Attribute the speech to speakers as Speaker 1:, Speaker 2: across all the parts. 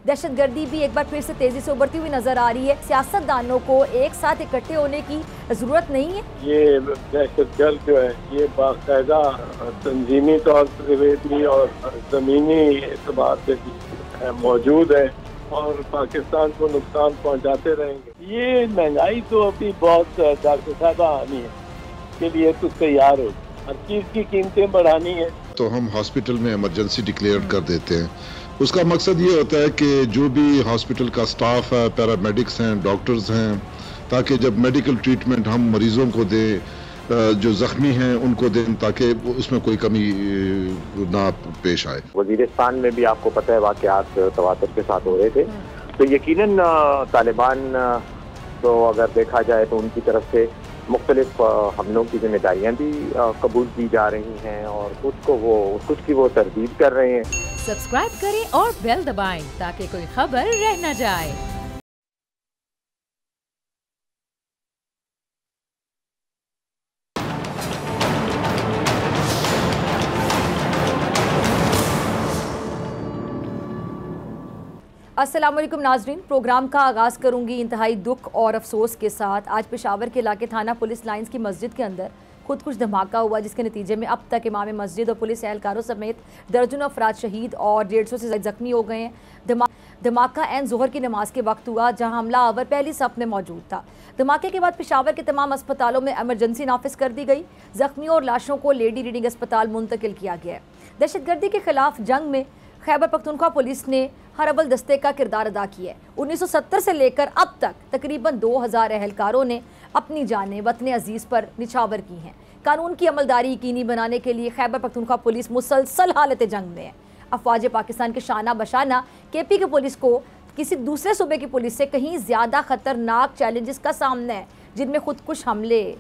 Speaker 1: दहशतगर्दी भी एक बार फिर से तेजी से उभरती हुई नजर आ रही है। सियासतदानों को एक साथ इकट्ठे होने की जरूरत नहीं है।
Speaker 2: ये दहशतगर्द जो है ये बाकायदा तंजीमी तौर पर और जमीनी एतबार से मौजूद है और पाकिस्तान को नुकसान पहुंचाते रहेंगे। ये महंगाई तो अभी बहुत डॉक्टर साहब आनी है, के लिए तो तैयार हो, हर चीज की कीमतें बढ़ानी है
Speaker 3: तो हम हॉस्पिटल में इमरजेंसी डिक्लेयर कर देते हैं। उसका मकसद ये होता है कि जो भी हॉस्पिटल का स्टाफ है, पैरामेडिक्स हैं, डॉक्टर्स हैं, ताकि जब मेडिकल ट्रीटमेंट हम मरीजों को दें, जो जख्मी हैं उनको दें, ताकि उसमें कोई कमी ना पेश आए।
Speaker 4: वजीरिस्तान में भी आपको पता है वाक़यात तवातुर के साथ हो रहे थे, तो यकीनन तालिबान तो अगर देखा जाए तो उनकी तरफ से मुख्तलिफ हमलों की जिम्मेदारियां भी कबूल की जा रही हैं और कुछ की वो तरदीद कर रहे हैं।
Speaker 5: सब्सक्राइब करें और बेल दबाएं ताकि कोई खबर रह न जाए।
Speaker 1: अस्सलाम वालेकुम नाजरीन, प्रोग्राम का आगाज़ करूंगी इंतहाई दुख और अफसोस के साथ। आज पेशावर के इलाके थाना पुलिस लाइंस की मस्जिद के अंदर खुदकुश धमाका हुआ, जिसके नतीजे में अब तक इमाम मस्जिद और पुलिस एहलकारों समेत दर्जनों अफराद शहीद और 150 से ज़्यादा जख्मी हो गए हैं। धमाका एन जोहर की नमाज के वक्त हुआ, जहां हमलावर पहली सफ में मौजूद था। धमाके के बाद पेशावर के तमाम अस्पतालों में एमरजेंसी नाफिज कर दी गई। जख्मियों और लाशों को लेडी रीडिंग अस्पताल मुंतकिल किया गया है। दहशतगर्दी के खिलाफ जंग में खैबर पख्तूनख्वा पुलिस ने हर अव्वल दस्ते का किरदार अदा किया है। 1970 से लेकर अब तक तकरीबन 2000 एहलकारों ने अपनी जानें वतन अजीज़ पर निछावर की हैं। कानून की अमलदारी यकीनी बनाने के लिए खैबर पख्तूनख्वा पुलिस मुसलसल हालत जंग में है। अफवाज पाकिस्तान के शाना बशाना KP की पुलिस को किसी दूसरे सूबे की पुलिस से कहीं ज़्यादा ख़तरनाक चैलेंजेस का सामना है, जिनमें खुदकुश हमले,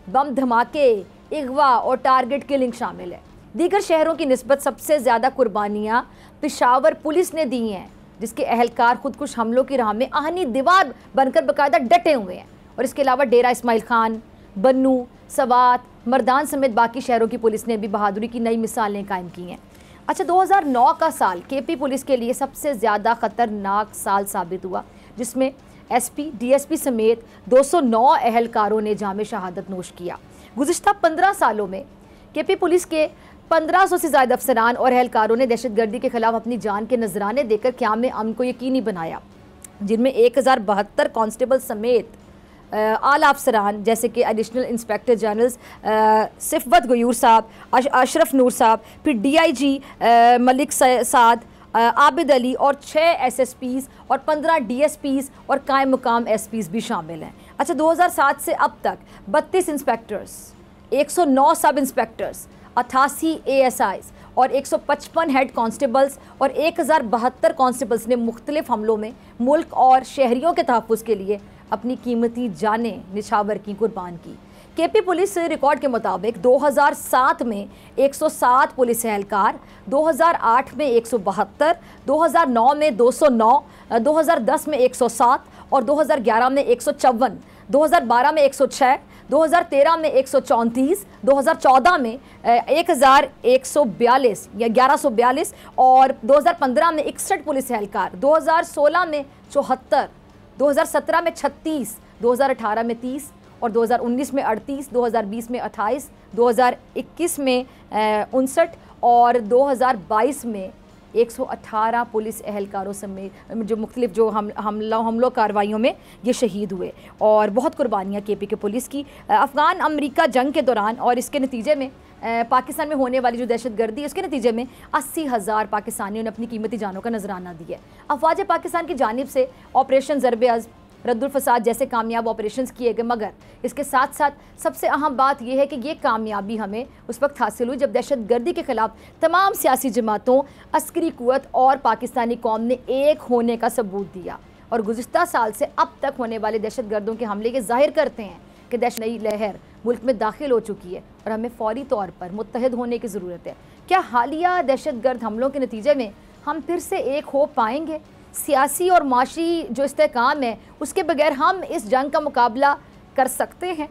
Speaker 1: बम धमाके, अगवा और टारगेट किलिंग शामिल है। दीगर शहरों की निस्बत सबसे ज़्यादा कुर्बानियाँ पेशावर पुलिस ने दी हैं, जिसके एहलकार खुदकुश हमलों की राह में आहनी दीवार बनकर बाकायदा डटे हुए हैं। और इसके अलावा डेरा इस्माइल खान, बन्नू, सवात, मर्दान समेत बाकी शहरों की पुलिस ने भी बहादुरी की नई मिसालें कायम की हैं। अच्छा, 2009 का साल KP पुलिस के लिए सबसे ज़्यादा ख़तरनाक साल साबित हुआ, जिसमें SP, DSP समेत 209 एहलकारों ने जामे शहादत नोश किया। गुज़िश्ता 15 सालों में KP पुलिस के 1500 से ज़्यादा अफसरान और एहलकारों ने दहशतगर्दी के खिलाफ अपनी जान के नजराने देकर क़याम अमन को यकीनी बनाया, जिनमें 1072 कांस्टेबल समेत आला अफसरान जैसे कि एडिशनल इंस्पेक्टर जनरल सिफवत गयूर साहब, अशरफ नूर साहब, फिर DIG मलिक साद, आबिद अली और 6 SSPs और 15 DSPs और कायम मुकाम SPs भी शामिल हैं। अच्छा, 2007 से अब तक 32 इंस्पेक्टर्स, 109 सब इंस्पेक्टर्स, 88 ASIs और 155 हेड कांस्टेबल्स और 1072 कांस्टेबल्स ने मुख्तलिफ हमलों में मुल्क और शहरियों के तहफ़्फ़ुज़ के लिए अपनी कीमती जानें निछावर की, कुर्बान की। KP पुलिस रिकॉर्ड के मुताबिक 2007 में 107 पुलिस एहलकार, 2008 में 172, 2009 में 209, 2010 में 107 और 2011 में 154, 2012 में 106, 2013 में 134, 2014 में 1142 या 1142 और 2015 में 61 पुलिस एहलकार, 2016 में 74, 2017 में 36, 2018 में 30 और 2019 में 38, 2020 में 28, 2021 में 59 और 2022 में 118 पुलिस एहलकारों समेत जो मुख्तलिफ जो हमलों कार्रवाइयों में ये शहीद हुए। और बहुत कुर्बानियाँ KP के पुलिस की अफ़गान अमरीका जंग के दौरान और इसके नतीजे में पाकिस्तान में होने वाली जो दहशतगर्दी है, उसके नतीजे में 80,000 पाकिस्तानियों ने अपनी कीमती जानों का नजराना दिया। अफवाज पाकिस्तान की जानिब से ऑपरेशन ज़रब-ए-अज़्म, रद्दुल फसाद जैसे कामयाब ऑपरेशंस किए गए, मगर इसके साथ साथ सबसे अहम बात यह है कि ये कामयाबी हमें उस वक्त हासिल हुई जब दहशतगर्दी के ख़िलाफ़ तमाम सियासी जमातों, अस्करी क़ुव्वत और पाकिस्तानी कौम ने एक होने का सबूत दिया। और गुज़िश्ता साल से अब तक होने वाले दहशतगर्दों के हमले ये ज़ाहिर करते हैं कि दहशत नई लहर मुल्क में दाखिल हो चुकी है और हमें फ़ौरी तौर पर मुत्तहिद होने की ज़रूरत है। क्या हालिया दहशतगर्द हमलों के नतीजे में हम फिर से एक हो पाएंगे? सियासी और माशी जो इस्तेहकाम है उसके बगैर हम इस जंग का मुकाबला कर सकते हैं?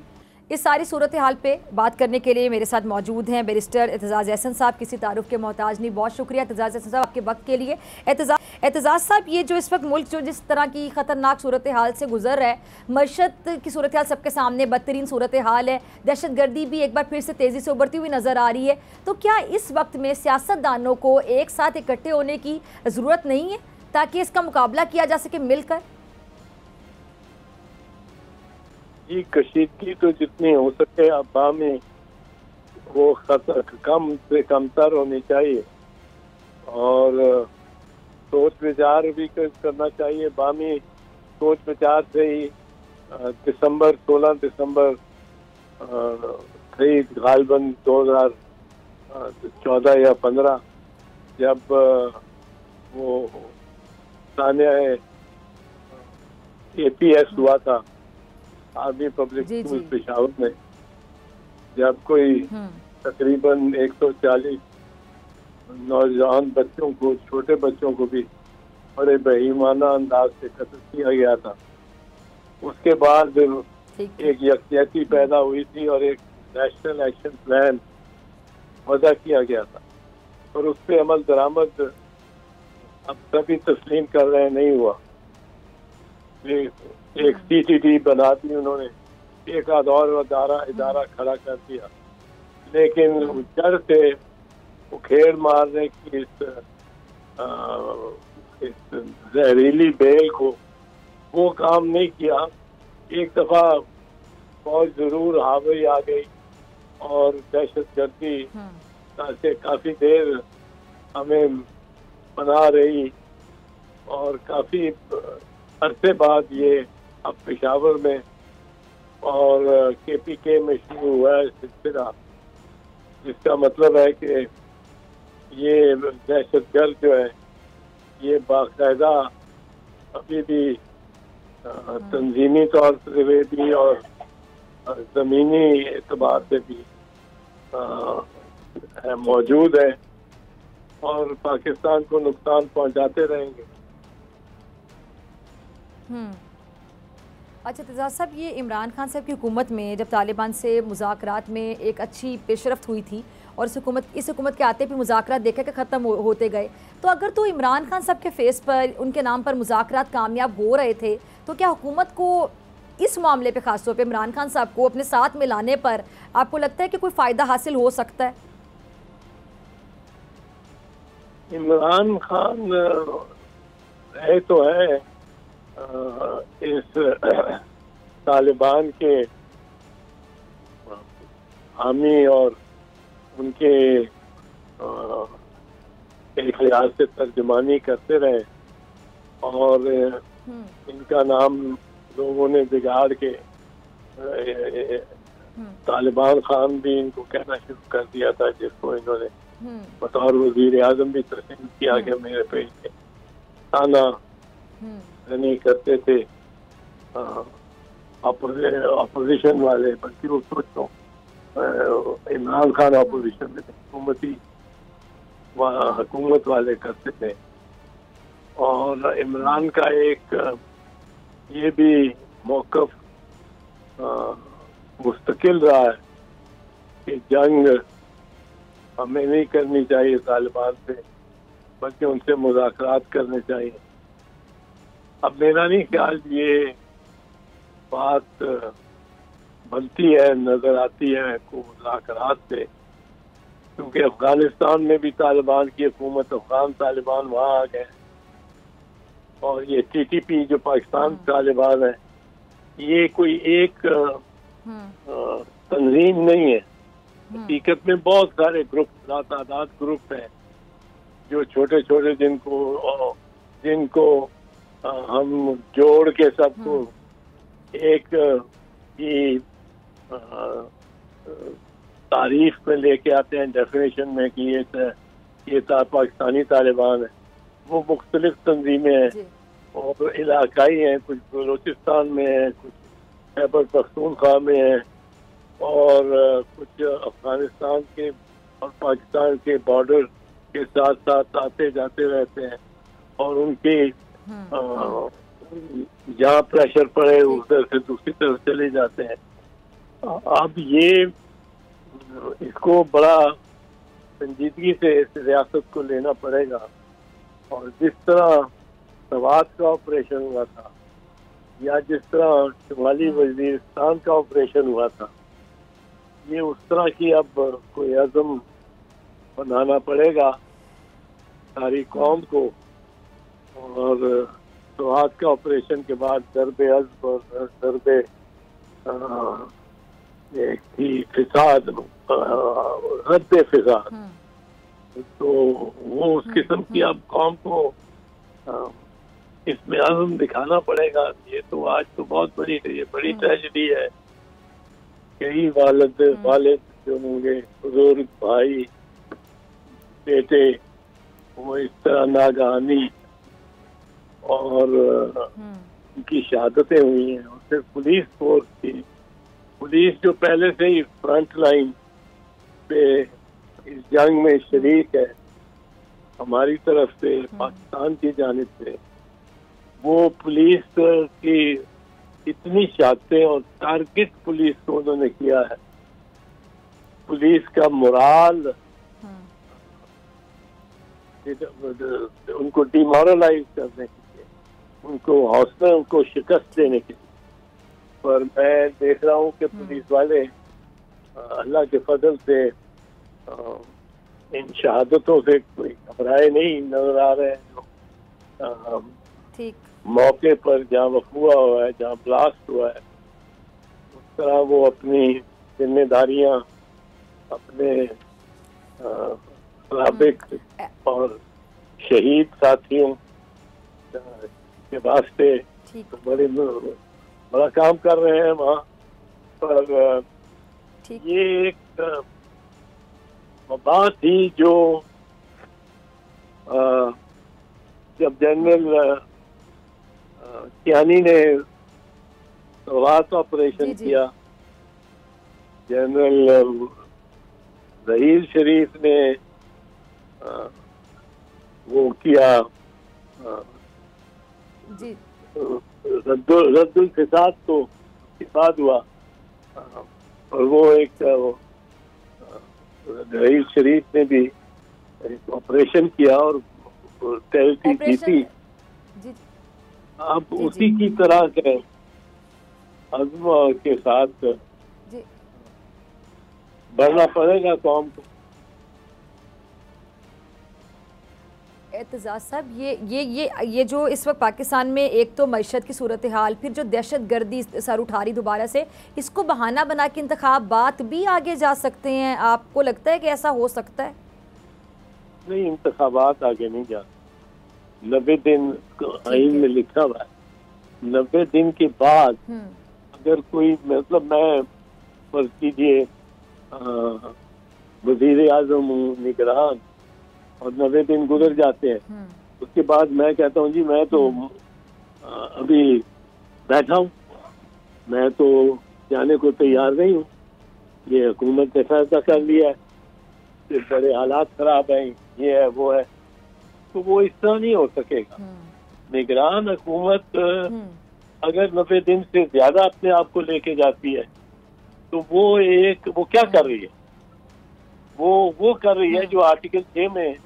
Speaker 1: इस सारी सूरत हाल पे बात करने के लिए मेरे साथ मौजूद हैं बैरिस्टर एतजाज़ एहसन साहब। किसी तारुफ के मोहताज नहीं, बहुत शुक्रिया एतजाज़ एहसन साहब आपके वक्त के लिए। एतजाज साहब, ये जो इस वक्त मुल्क जो जिस तरह की ख़तरनाक सूरत हाल से गुजर रहा है, मशत की सूरत हाल सबके सामने बदतरीन सूरत हाल है, दहशतगर्दी भी एक बार फिर से तेज़ी से उभरती हुई नज़र आ रही है, तो क्या इस वक्त में सियासतदानों को एक साथ इकट्ठे होने की ज़रूरत नहीं है ताकि इसका मुकाबला किया जा सके मिलकर?
Speaker 2: ये कशीदगी तो जितनी हो सके अवाम में वो कम से कमतर होनी चाहिए और सोच विचार भी करना चाहिए। बामी सोच विचार से ही 16 दिसंबर थी गालबन 2014 या 15 जब वो थाने APS हुआ था, आर्मी पब्लिक स्कूल पेशावर में, जब कोई तकरीबन 140 नौजवान बच्चों को, छोटे बच्चों को भी बड़े बेईमाना अंदाज से कत्ल किया गया था। उसके बाद एक यकजहती पैदा हुई थी और एक नेशनल एक्शन प्लान वज़ा किया गया था और उस पर अमल दरामद अब सभी तस्लीम कर रहे हैं, नहीं हुआ। एक CTD बना दी उन्होंने, एक आध और इदारा खड़ा कर दिया, लेकिन जड़ से उखेड़ मारने की इस जहरीली बेल को वो काम नहीं किया। एक दफा फौज जरूर हावी आ गई और दहशतगर्दी से काफी देर हमें बना रही और काफी अरसे बाद ये अब पेशावर में और KPK में शुरू हुआ है सिलसिला, जिसका मतलब है कि ये दहशतगर्द जो है ये बाकायदा अभी भी तंजीमी तौर से भी और ज़मीनी एतबार से भी मौजूद है और पाकिस्तान को नुकसान पहुंचाते रहेंगे।
Speaker 1: अच्छा एतजाज साहब, ये इमरान खान साहब की हुकूमत में जब तालिबान से मुज़ाकरात में एक अच्छी पेशरफ्त हुई थी और इस हुकूमत के आते भी मुज़ाकरात देखे कि ख़त्म होते गए, तो अगर तो इमरान खान साहब के फेस पर, उनके नाम पर मुज़ाकरात कामयाब हो रहे थे, तो क्या हुकूमत को इस मामले पे ख़ास तौर पे इमरान खान साहब को अपने साथ मिलाने पर आपको लगता है कि कोई फ़ायदा हासिल हो सकता है?
Speaker 2: इमरान खान है तो है इस तालिबान के हामी और उनके एक लिहाज से तर्जमानी करते रहे और इनका नाम लोगों ने बिगाड़ के तालिबान खान भी इनको कहना शुरू कर दिया था, जिसको इन्होंने बतौर वजीर आजम भी तस्लीम किया कि मेरे पे ताना नहीं करते थे अपोजिशन वाले, बल्कि वो सोचो इमरान खान अपोजिशन में हुकूमत वाले करते थे। और इमरान का एक ये भी मौक़िफ़ मुस्तकिल रहा है कि जंग हमें नहीं करनी चाहिए तालिबान से, बल्कि उनसे मुज़ाकरात करने चाहिए। अब मेरा नहीं ख्याल ये बात बनती है, नजर आती है को मुज़ाकरात से, क्योंकि अफगानिस्तान में भी तालिबान की हुकूमत, अफगान तालिबान वहाँ आ गए और ये TTP जो पाकिस्तान तालिबान है, ये कोई एक तंजीम नहीं है। हकीकत में बहुत सारे ग्रुप, तादाद ग्रुप हैं जो छोटे छोटे जिनको हम जोड़ के सबको एक ही तारीफ में लेके आते हैं, डेफिनेशन में कि ये पाकिस्तानी तालिबान है। वो मुख्तलिफ तंजीमें हैं और इलाकाई हैं, कुछ बलूचिस्तान में है, कुछ खैबर पख्तूनख्वा में है और कुछ अफगानिस्तान के और पाकिस्तान के बॉर्डर के साथ साथ आते जाते रहते हैं और उनके जहाँ प्रेशर पड़े उधर से दूसरी तरफ चले जाते हैं। अब ये इसको बड़ा संजीदगी से इस रियासत को लेना पड़ेगा और जिस तरह सवात का ऑपरेशन हुआ था या जिस तरह शुमाली वजीरिस्तान का ऑपरेशन हुआ था, ये उस तरह की अब कोई अज़म बनाना पड़ेगा सारी कौम को। और सवात का ऑपरेशन के बाद दरबे अज़्म और दरबे फिसाद, रद्द फिसाद, तो वो उस किस्म की अब कौम को इसमें अज़म दिखाना पड़ेगा। ये तो आज तो बहुत बड़ी ट्रेजेडी है। कई वालिद जो होंगे, बुजुर्ग भाई बेटे, वो इस तरह नागहानी और उनकी शहादतें हुई हैं। और फिर पुलिस फोर्स की, पुलिस जो पहले से ही फ्रंट लाइन पे इस जंग में शरीक है हमारी तरफ से, पाकिस्तान की जानिब से, वो पुलिस की इतनी शहादतें और टारगेट पुलिस को उन्होंने किया है। पुलिस का मोराल उनको डिमोरलाइज करने के लिए, उनको हौसला, उनको शिकस्त देने के लिए। पर मैं देख रहा हूँ कि पुलिस वाले अल्लाह के फजल से इन शहादतों से कोई घबराए नहीं नजर आ रहे हैं।
Speaker 1: ठीक
Speaker 2: मौके पर जहाँ वक़ूआ हुआ है, जहाँ ब्लास्ट हुआ है, उस तरह वो अपनी जिम्मेदारियां अपने साबिक और शहीद साथियों के वास्ते तो बड़ा काम कर रहे हैं वहाँ पर। ये एक बात थी जो जब जनरल कियानी ने सवात ऑपरेशन किया, जनरल ज़हीर शरीफ ने वो किया, रद्दुल फिसाद तो फिसाद हुआ, और वो एक ज़हीर शरीफ ने भी एक ऑपरेशन किया और टेरिटरी जीती। अब उसी की तरह के अज़्म के साथ बढ़ना पड़ेगा कौम को।
Speaker 1: एतजाज़ साहब, ये जो इस वक्त पाकिस्तान में एक तो मईशत की सूरत हाल, फिर जो दहशत गर्दी सर उठा रही दोबारा से, इसको बहाना बना के इंतखाबात भी आगे जा सकते हैं। आपको लगता है कि ऐसा हो सकता है?
Speaker 2: नहीं, इंतखाबात आगे नहीं जा, 90 दिन आइन में लिखा हुआ है, 90 दिन के बाद अगर कोई, मतलब मैं फर्ज कीजिए वजीर आज़म हूँ, निगरान, और 90 दिन गुजर जाते हैं, उसके बाद मैं कहता हूँ जी मैं तो अभी बैठा हूँ, मैं तो जाने को तैयार नहीं हूँ, ये हुकूमत ने फैसला कर लिया है, फिर बड़े हालात खराब हैं, ये है वो है, तो वो इस तरह नहीं हो सकेगा। निगरान हुकूमत अगर 90 दिन से ज्यादा अपने आप को लेके जाती है तो वो क्या कर रही है? वो कर रही है जो आर्टिकल 6 में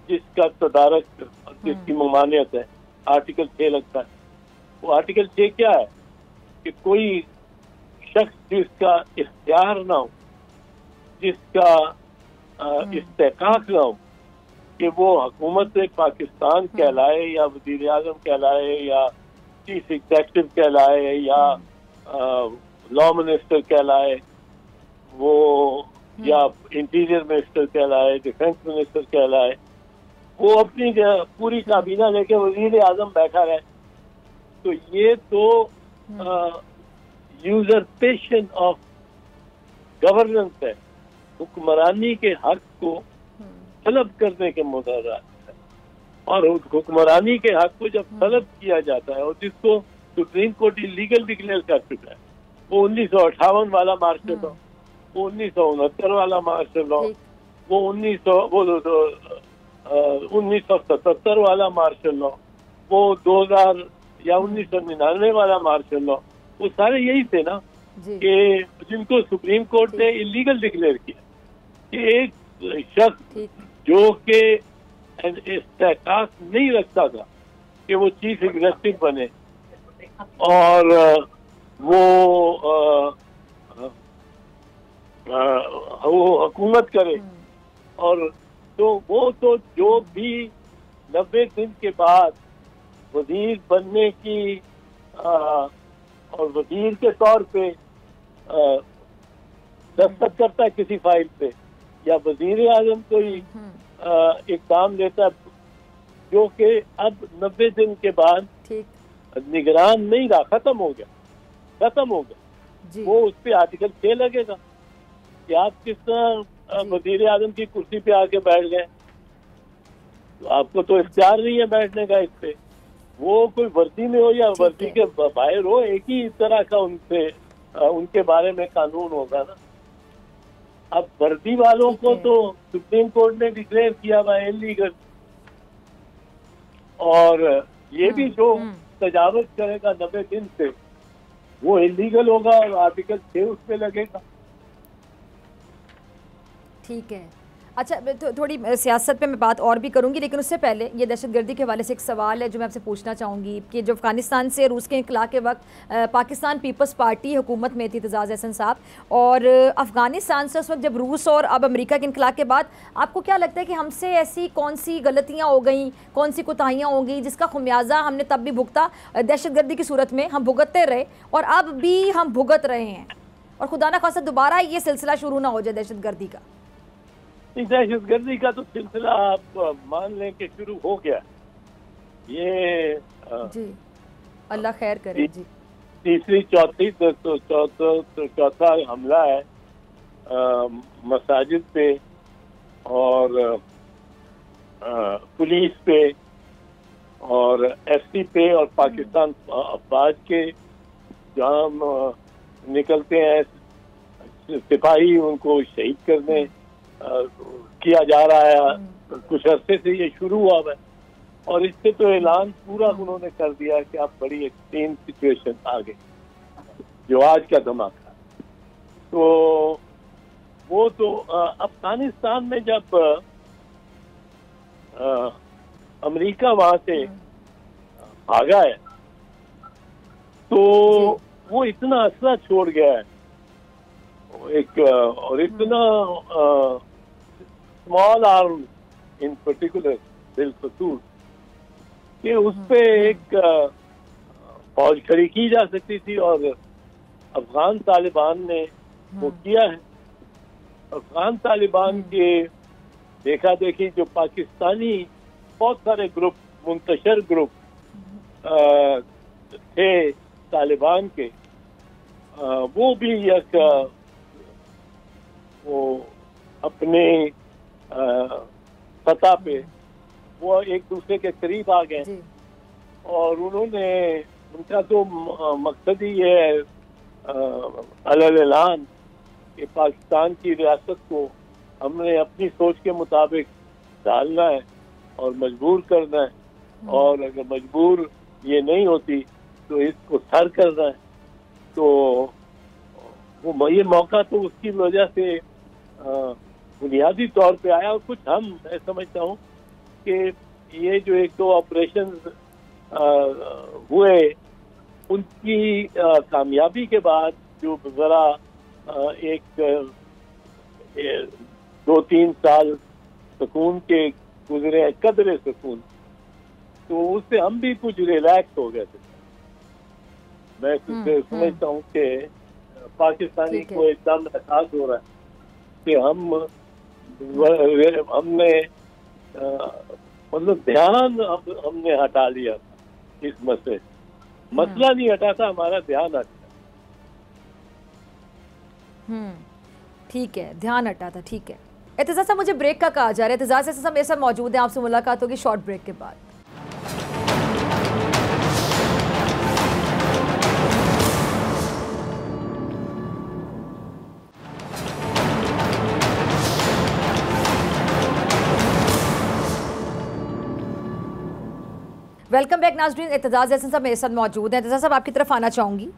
Speaker 2: जिसका तदारक और जिसकी ममानियत है, आर्टिकल 6 लगता है। वो आर्टिकल 6 क्या है कि कोई शख्स जिसका इख्तियार ना हो, जिसका इस्तेकाक ना हो कि वो हुकूमत पाकिस्तान कहलाए या वज़ीर आज़म कहलाए या चीफ एग्जेक्टिव कहलाए या लॉ मिनिस्टर कहलाए, वो या इंटीरियर मिनिस्टर कहलाए, डिफेंस मिनिस्टर कहलाए, वो अपनी पूरी काबीना लेके वज़ीर आज़म बैठा रहे, तो ये तो यूजरपेशन ऑफ गवर्नेंस है, हुक्मरानी के हक को तलब करने के मुदारात है। और हुक्मरानी के हक को जब तलब किया जाता है और जिसको सुप्रीम कोर्ट इलीगल डिक्लेयर कर चुका है, वो 1958 वाला मार्शल लॉ, वो 1969 वाला मार्शल लॉ, वो 1977 वाला मार्शल लॉ, वो 2000 या 1999 वाला मार्शल लॉ, वो सारे यही थे ना कि जिनको सुप्रीम कोर्ट ने इलीगल डिक्लेयर किया कि एक शख्स जो कि इस्तेकाक नहीं रखता था कि वो चीफ एग्जीक्यूटिव बने और वो हुकूमत करे। और तो वो तो जो भी 90 दिन के बाद वजीर बनने की और वजीर के तौर पे दस्तखत करता है किसी फाइल पे, या वजीर आजम कोई इकदाम लेता जो कि अब 90 दिन के बाद निगरान नहीं रहा, खत्म हो गया वो उस पर आर्टिकल 6 लगेगा कि आप किस तरह वजीर आजम की कुर्सी पे आके बैठ गए, तो आपको तो इख्तियार नहीं है बैठने का इस पे। वो कोई वर्दी में हो या वर्दी के बाहर हो, एक ही तरह का उनके बारे में कानून होगा ना। अब वर्दी वालों को तो सुप्रीम कोर्ट ने डिक्लेयर किया हुआ इलीगल, और ये भी जो तजावुज करेगा 90 दिन से वो इलीगल होगा और आर्टिकल 6 उस पे लगेगा।
Speaker 1: ठीक है, अच्छा थोड़ी सियासत पे मैं बात और भी करूंगी, लेकिन उससे पहले ये दहशतगर्दी के हवाले से एक सवाल है जो मैं आपसे पूछना चाहूँगी कि जो अफगानिस्तान से रूस के इनकलाब के वक्त पाकिस्तान पीपल्स पार्टी हुकूमत में थी एतजाज़ अहसन साहब, और अफगानिस्तान से उस वक्त जब रूस और अब अमेरिका के इनकलाब के बाद आपको क्या लगता है कि हमसे ऐसी कौन सी गलतियाँ हो गई, कौन सी कोताहियाँ हो गई जिसका खुमियाजा हमने तब भी भुगता, दहशतगर्दी की सूरत में हम भुगतते रहे और अब भी हम भुगत रहे हैं, और खुदा न खासा दोबारा ये सिलसिला शुरू ना हो जाए दहशतगर्दी का?
Speaker 2: दहशतगर्दी का तो सिलसिला आप मान लें कि शुरू हो गया। ये
Speaker 1: जी अल्लाह खैर करे जी।
Speaker 2: तीसरी चौथा हमला है मसाजिद पे और पुलिस पे और एसपी पे और पाकिस्तान अफवाज के जहाँ निकलते हैं सिपाही उनको शहीद करने किया जा रहा है। कुछ अरसे से ये शुरू हुआ है और इससे तो ऐलान पूरा उन्होंने कर दिया कि अब बड़ी एक्सट्रीम सिचुएशन आ गई, जो आज का धमाका। तो वो तो अफगानिस्तान में जब अमेरिका वहां से भागा है तो वो इतना असरा छोड़ गया है एक, और इतना स्मॉल आर्म इन पर्टिकुलर बिलखसूस कि उस पे एक फौज खड़ी की जा सकती थी, और अफगान तालिबान ने वो किया है। अफगान तालिबान के देखा देखी जो पाकिस्तानी बहुत सारे ग्रुप, मुंतशर ग्रुप थे तालिबान के, वो भी एक वो अपने सतह पे वो एक दूसरे के करीब आ गए, और उनका तो मकसद ही ये है अलग-ऐलान कि पाकिस्तान की रियासत को हमने अपनी सोच के मुताबिक डालना है और मजबूर करना है, और अगर मजबूर ये नहीं होती तो इसको सर करना है। तो वो ये मौका तो उसकी वजह से बुनियादी तौर पे आया, और कुछ मैं समझता हूँ कि ये जो एक दो ऑपरेशन हुए उनकी कामयाबी के बाद जो जरा एक 2-3 साल सुकून के गुजरे हैं, कदरे सुकून, तो उससे हम भी कुछ रिलैक्स हो गए थे। मैं समझता हूँ कि पाकिस्तानी को एकदम एहसास हो रहा है कि हमने मतलब ध्यान हमने हटा लिया इस मसले, मसला नहीं हटा था, हमारा ध्यान हटा।
Speaker 1: ठीक है, ध्यान हटा था। ठीक है एतजाज साहब, मुझे ब्रेक का कहा जा रहा है। एतजाज साहब मेरे साथ मौजूद है, आपसे मुलाकात होगी शॉर्ट ब्रेक के बाद। वेलकम बैक नाज़रीन, एतजाज अहसन साहब मेरे साथ मौजूद हैं। एतजाज साहब आपकी तरफ आना चाहूँगी।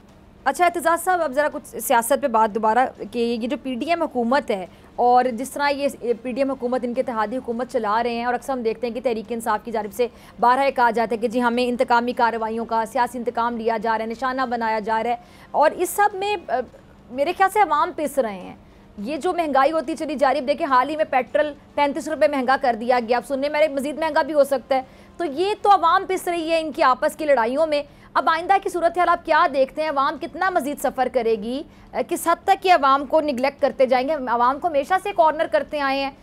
Speaker 1: अच्छा एतजाज साहब, अब ज़रा कुछ सियासत पे बात दोबारा कि ये जो PDM हुकूमत है और जिस तरह ये पीडीएम हुकूमत, इनके इत्तेहादी हुकूमत चला रहे हैं, और अक्सर हम देखते हैं कि तहरीक इंसाफ की जानिब से बारहा ये कहा जाता है कि जी हमें इंतकामी कार्रवाइयों का सियासी इंतकाम लिया जा रहा है, निशाना बनाया जा रहा है, और इस सब में मेरे ख्याल से अवाम पिस रहे हैं। ये जो महंगाई होती चली जा रही है, देखिए हाल ही में पेट्रोल 35 रुपये महंगा कर दिया गया, अब सुनने में मज़ीद महंगा भी हो सकता है। तो ये तो अवाम पिस रही है इनकी आपस की लड़ाइयों में। अब आइंदा की सूरत हाल आप क्या देखते हैं? अवाम कितना मजीद सफ़र करेगी? किस हद तक ये अवाम को निगलेक्ट करते जाएंगे? अवाम को हमेशा से कॉर्नर करते आए हैं,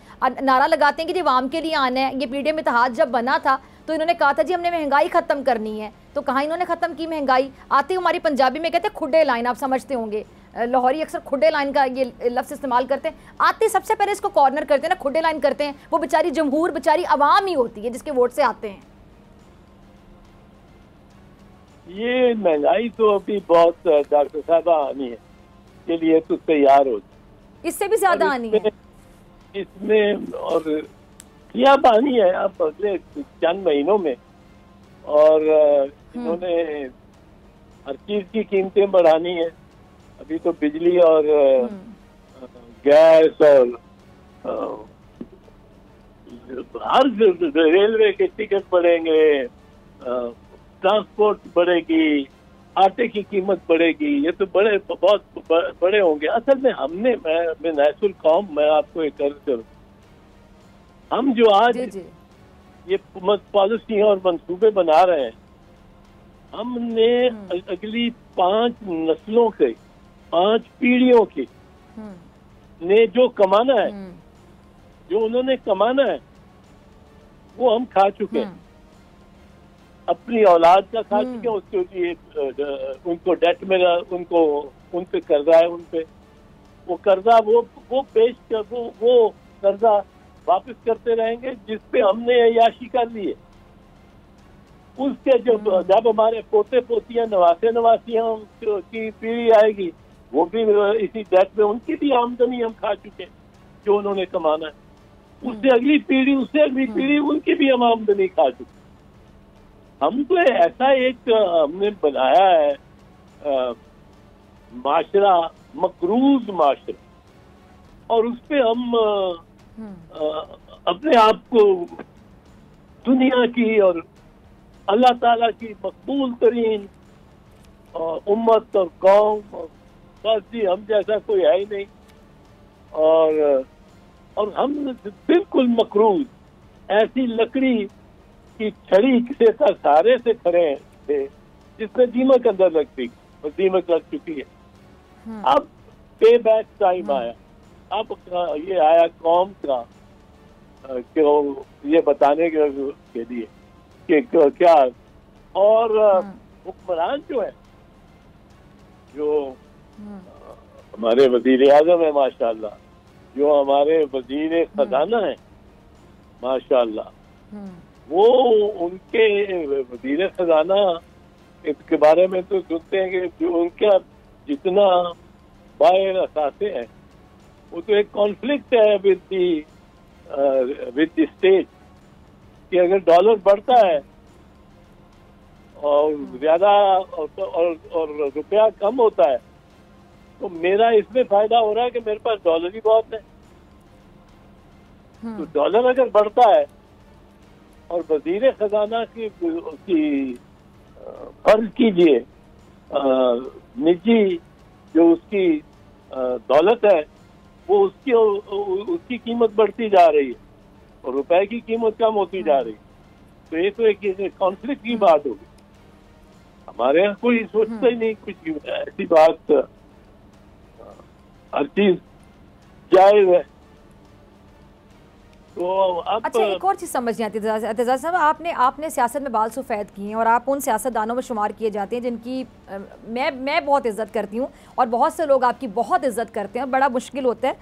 Speaker 1: नारा लगाते हैं कि जी अवाम के लिए आना है। ये पीडीएम इत्तेहाद जब बना था तो इन्होंने कहा था जी हमने महंगाई ख़त्म करनी है, तो कहाँ इन्होंने ख़त्म की महंगाई? आते हमारी पंजाबी में कहते हैं खुडे लाइन, आप समझते होंगे, लाहौरी अक्सर खुडे लाइन का ये लफ्ज़ इस्तेमाल करते हैं। आते सबसे पहले इसको कॉर्नर करते हैं ना, खुडे लाइन करते हैं। वो बेचारी जमहूर, बेचारी अवाम ही होती है जिसके वोट से आते हैं।
Speaker 2: ये महंगाई तो अभी बहुत डॉक्टर साहबा आनी है के लिए तो तैयार हो, इससे
Speaker 1: भी ज्यादा आनी है
Speaker 2: इसमें, और क्या आनी है अब अगले चंद महीनों में। और इन्होंने हर चीज की कीमतें बढ़ानी है। अभी तो बिजली और गैस और हर रेलवे के टिकट बढ़ेंगे, ट्रांसपोर्ट बढ़ेगी, आटे की कीमत बढ़ेगी। ये तो बहुत बड़े होंगे। असल में हमने, मैं नेशनल कौम, मैं आपको एक अर्ज करूं, हम जो आज ये पॉलिसी और मंसूबे बना रहे हैं, हमने अगली 5 नस्लों के, 5 पीढ़ियों की ने जो कमाना है, जो उन्होंने कमाना है, वो हम खा चुके हैं। अपनी औलाद का खा चुके हैं, उसके लिए उनको डेट में, उनको उन पे कर्जा है, उन पे वो कर्जा वो पेश कर, वो कर्जा वापस करते रहेंगे जिस पे हमने अय्याशी कर ली है। उसके जब हमारे पोते पोतियां, नवासियां की पीढ़ी आएगी, वो भी इसी डेट में, उनकी भी आमदनी हम खा चुके हैं जो उन्होंने कमाना है। उससे अगली पीढ़ी, उससे अगली पीढ़ी, उनकी भी हम आमदनी खा चुके। हम तो ऐसा एक हमने बनाया है माशरा, मकरूज माशरा, और उस पे हम अपने आप को दुनिया की और अल्लाह ताला की मकबूल तरीन उम्मत और कौम, बस जी हम जैसा कोई है ही नहीं। और हम बिल्कुल मकरूज, ऐसी लकड़ी की छड़ी से सहारे से खड़े थे जिसमें दीमक अंदर लगती, और दीमक लग चुकी है। अब पे बैक टाइम आया, अब ये आया कौम का कि ये बताने के लिए कि क्या, और हुक्मरान जो है, जो हमारे वजीर आजम है माशाल्लाह, जो हमारे वजीर खजाना है माशाल्लाह, वो उनके वजीर खजाना के बारे में तो सुनते हैं कि जो उनका जितना बाहर असासे हैं, वो तो एक कॉन्फ्लिक्ट है विद द स्टेट, कि अगर डॉलर बढ़ता है और ज्यादा और रुपया कम होता है, तो मेरा इसमें फायदा हो रहा है कि मेरे पास डॉलर ही बहुत है। तो डॉलर अगर बढ़ता है और वजीर खजाना की फर्ज कीजिए निजी जो उसकी दौलत है, वो उसकी कीमत बढ़ती जा रही है और रुपए की कीमत कम होती जा रही है। तो ये तो एक कॉन्फ्लिक्ट की बात होगी। हमारे यहाँ कोई सोचता ही नहीं कुछ ऐसी बात, हर चीज जायज है। तो अब
Speaker 1: अच्छा, एक और चीज़ समझ नहीं आती एतजाज़ साहब, आपने सियासत में बाल सफ़ेद किए हैं और आप उन सियासतदानों में शुमार किए जाते हैं जिनकी मैं बहुत इज़्ज़त करती हूँ, और बहुत से लोग आपकी बहुत इज़्ज़त करते हैं। बड़ा मुश्किल होता है,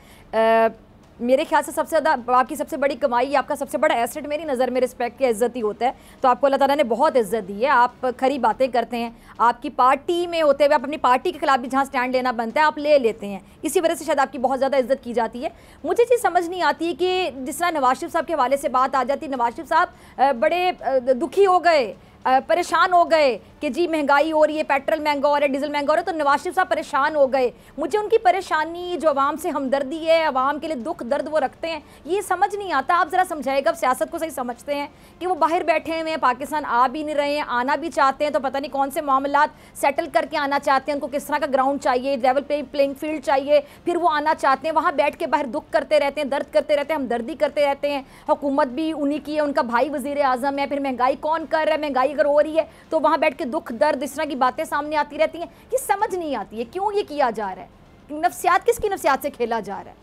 Speaker 1: मेरे ख्याल से सबसे ज़्यादा आपकी सबसे बड़ी कमाई, आपका सबसे बड़ा एसेट मेरी नज़र में रिस्पेक्ट की इज़्ज़त ही होता है। तो आपको अल्लाह ताला ने बहुत इज़्ज़त दी है, आप खरी बातें करते हैं, आपकी पार्टी में होते हुए आप अपनी पार्टी के खिलाफ भी जहाँ स्टैंड लेना बनता है आप ले लेते हैं, इसी वजह से शायद आपकी बहुत ज़्यादा इज़्ज़त की जाती है। मुझे चीज़ समझ नहीं आती कि जिस तरह नवाज शरीफ साहब के हवाले से बात आ जाती, नवाज शरीफ साहब बड़े दुखी हो गए परेशान हो गए कि जी महंगाई हो रही है, पेट्रोल महंगा हो रहा है, डीजल महंगा हो रहा है, तो नवाज शरीफ साहब परेशान हो गए। मुझे उनकी परेशानी जो आवाम से हमदर्दी है, आवाम के लिए दुख दर्द वो रखते हैं, ये समझ नहीं आता। आप ज़रा समझाइएगा, आप सियासत को सही समझते हैं कि वो बाहर बैठे हुए हैं, पाकिस्तान आ भी नहीं रहे हैं, आना भी चाहते हैं तो पता नहीं कौन से मामलात सेटल करके आना चाहते हैं, उनको किस तरह का ग्राउंड चाहिए, लेवल प्लेइंग फील्ड चाहिए, फिर वो आना चाहते हैं, वहाँ बैठ के बाहर दुख करते रहते हैं, दर्द करते रहते हैं, हमदर्दी करते रहते हैं। हुकूमत भी उन्हीं की है, उनका भाई वजीर आजम है, फिर महंगाई कौन कर रहा है, महंगाई अगर हो रही है तो वहाँ बैठ के दुख दर्द इस तरह की बातें सामने आती रहती हैं। ये समझ नहीं आती है क्यों ये किया जा रहा है, नफ्सियात किसकी नफ्सियात से खेला जा रहा है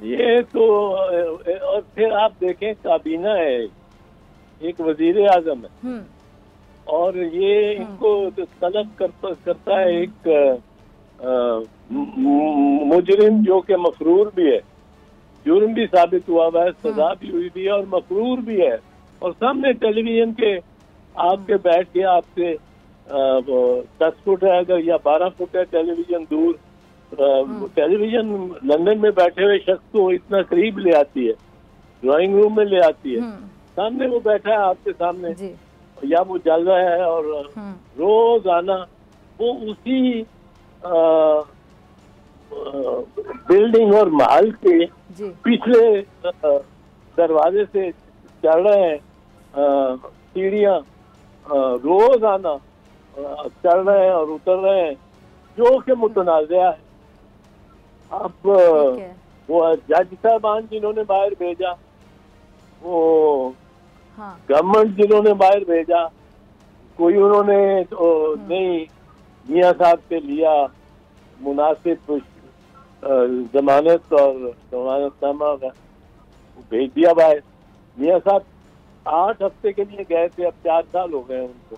Speaker 2: ये तो। और फिर आप देखें काबीना है, एक वजीर आजम है, और ये इनको तलब करता है एक मुजरिम जो कि मफरूर भी है, जुर्म भी साबित हुआ है, सजा भी हुई भी है और मफरूर भी है, और सामने टेलीविजन के आपके बैठ के आपसे 10 फुट है अगर या 12 फुट है टेलीविजन दूर, टेलीविजन लंदन में बैठे हुए शख्स को इतना करीब ले आती है, ड्राइंग रूम में ले आती है, सामने वो बैठा है आपके सामने या वो जल रहा है, और रोजाना वो उसी बिल्डिंग और महल के पिछले दरवाजे से चढ़ रहे हैं, सीढ़ियाँ रोजाना चढ़ रहे हैं और उतर रहे हैं, जो कि मुतनाज़ा है। अब वो जज साहबान जिन्होंने बाहर भेजा, वो गवर्नमेंट जिन्होंने बाहर भेजा, कोई उन्होंने तो नहीं मियाँ साहब से लिया मुनासिब जमानत और जमानतनामा भेज दिया बाहर। मियाँ साहब 8 हफ्ते के लिए गए थे, अब 4 साल हो गए उनको,